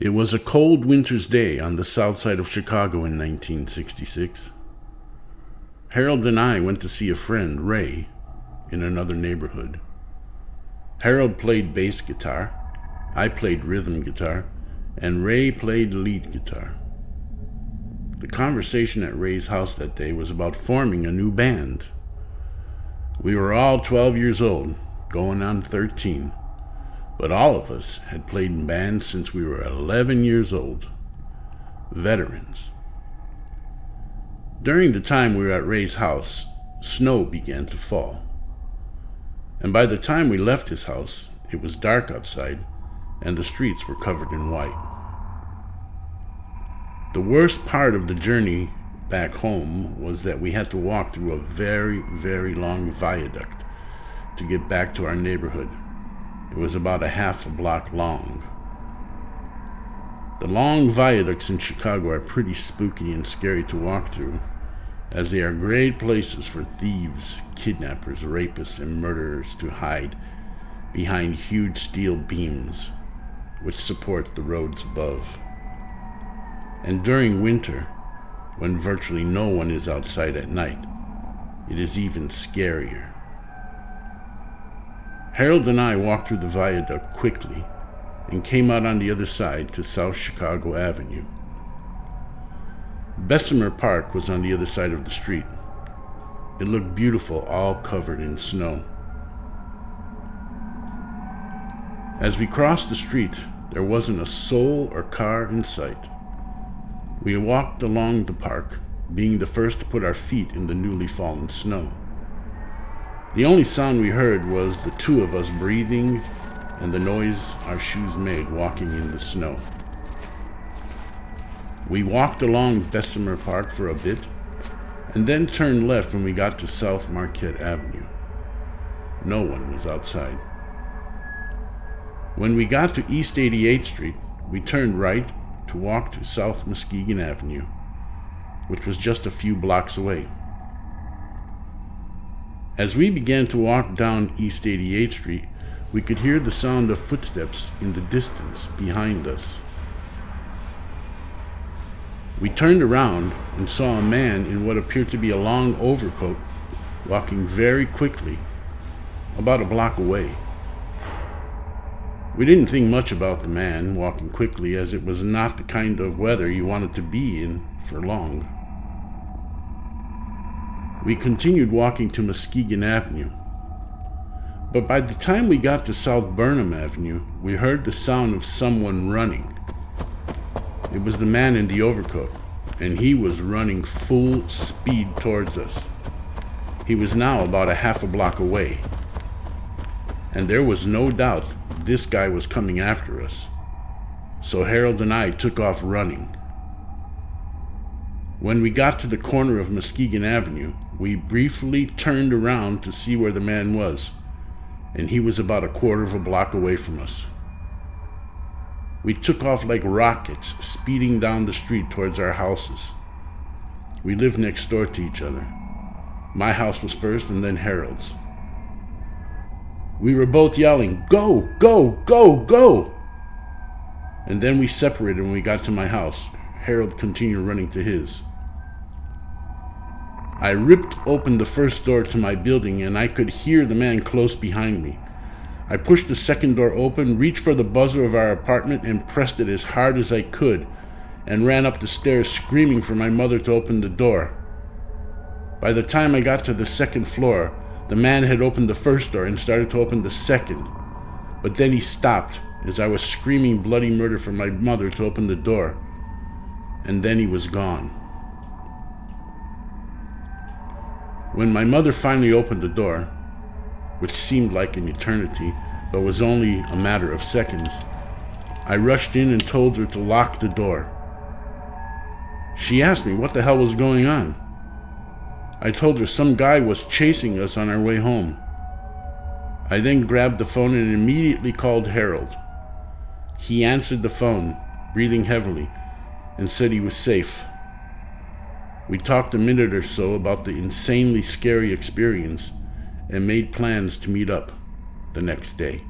It was a cold winter's day on the south side of Chicago in 1966. Harold and I went to see a friend, Ray, in another neighborhood. Harold played bass guitar, I played rhythm guitar, and Ray played lead guitar. The conversation at Ray's house that day was about forming a new band. We were all 12 years old, going on 13. But all of us had played in bands since we were 11 years old. Veterans. During the time we were at Ray's house, snow began to fall. And by the time we left his house, it was dark outside and the streets were covered in white. The worst part of the journey back home was that we had to walk through a very, very long viaduct to get back to our neighborhood. It was about a half a block long. The long viaducts in Chicago are pretty spooky and scary to walk through, as they are great places for thieves, kidnappers, rapists, and murderers to hide behind huge steel beams which support the roads above. And during winter, when virtually no one is outside at night, it is even scarier. Harold and I walked through the viaduct quickly and came out on the other side to South Chicago Avenue. Bessemer Park was on the other side of the street. It looked beautiful, all covered in snow. As we crossed the street, there wasn't a soul or car in sight. We walked along the park, being the first to put our feet in the newly fallen snow. The only sound we heard was the two of us breathing and the noise our shoes made walking in the snow. We walked along Bessemer Park for a bit and then turned left when we got to South Marquette Avenue. No one was outside. When we got to East 88th Street, we turned right to walk to South Muskegon Avenue, which was just a few blocks away. As we began to walk down East 88th Street, we could hear the sound of footsteps in the distance behind us. We turned around and saw a man in what appeared to be a long overcoat walking very quickly, about a block away. We didn't think much about the man walking quickly, as it was not the kind of weather you wanted to be in for long. We continued walking to Muskegon Avenue. But by the time we got to South Burnham Avenue, we heard the sound of someone running. It was the man in the overcoat, and he was running full speed towards us. He was now about a half a block away, and there was no doubt this guy was coming after us. So Harold and I took off running. When we got to the corner of Muskegon Avenue, we briefly turned around to see where the man was, and he was about a quarter of a block away from us. We took off like rockets, speeding down the street towards our houses. We lived next door to each other. My house was first and then Harold's. We were both yelling, "Go, go, go, go!" And then we separated when we got to my house. Harold continued running to his. I ripped open the first door to my building and I could hear the man close behind me. I pushed the second door open, reached for the buzzer of our apartment and pressed it as hard as I could, and ran up the stairs screaming for my mother to open the door. By the time I got to the second floor, the man had opened the first door and started to open the second, but then he stopped as I was screaming bloody murder for my mother to open the door, and then he was gone. When my mother finally opened the door, which seemed like an eternity, but was only a matter of seconds, I rushed in and told her to lock the door. She asked me what the hell was going on. I told her some guy was chasing us on our way home. I then grabbed the phone and immediately called Harold. He answered the phone, breathing heavily, and said he was safe. We talked a minute or so about the insanely scary experience and made plans to meet up the next day.